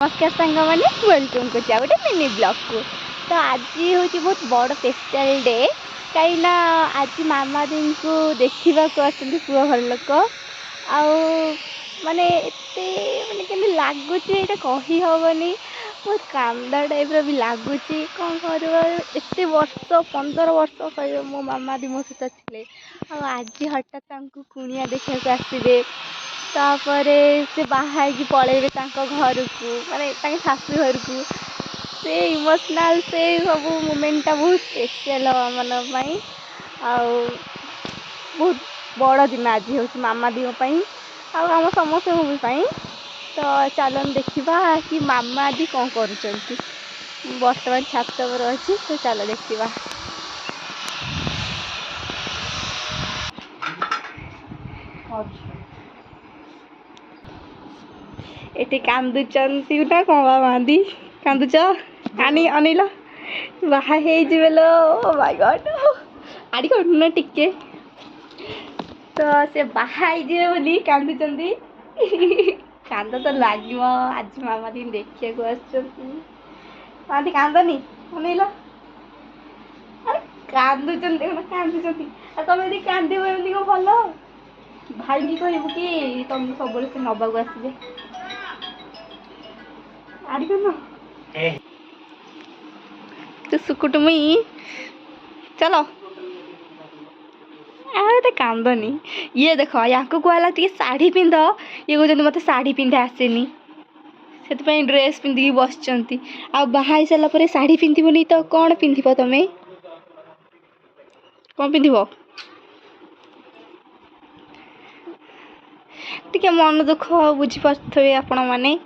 नमस्कार सांग मैंने वेलकम कर गोटे मिनी ब्लॉग को। तो आज हूँ बहुत बड़ स्पेशल डे कहीं आज मामा दिन को देखा पुओ घर लोक आने माने केमी लगुच ये कही हेनी बहुत कांदा टाइप भी लगुच कौन कर वर्ष 15 वर्ष मो मामा दी मो सहित थे आज हठात कुणिया देखा आसवे तापर से बाहर पलैबे घर को माने शाशु घर को से इमोशनल से सब मोमेंटा बहुत स्पेशल मन बहुत बड़ दिन आज हूँ मामा दी आम समस्त मूवी तो चलन देखा कि मामा दी कौन कर बर्तमान छात पर अच्छी तो चलो देखा। एटी कांदुचंती ना कौन बांधी कांदुच आनी अनिल बाहा लो माय गॉड आड़ी कौन टिके तो से बाहा बोली कांदुचंती कांद तो लगे आज मामा दिन देखा आसती कांदनी अनिल कांदुचंती कांदुचंती तुम यदि कांदब एमती कौन भल भाई की कहबू कि तुम सब से नबाक आसवे आड़ी कौन तो सुकुटुमी चलो तो कांदनी ये देख या कहला शाढ़ी पिंध ये कहते मत शाढ़ी पिंधा आसेनी से ड्रेस पिंधिकी बस बाहा सारापर शाढ़ी पिंधबनी तो कौन पिंध तुम्हें कौन पिंध टे मन दुख बुझीपे आपण मैंने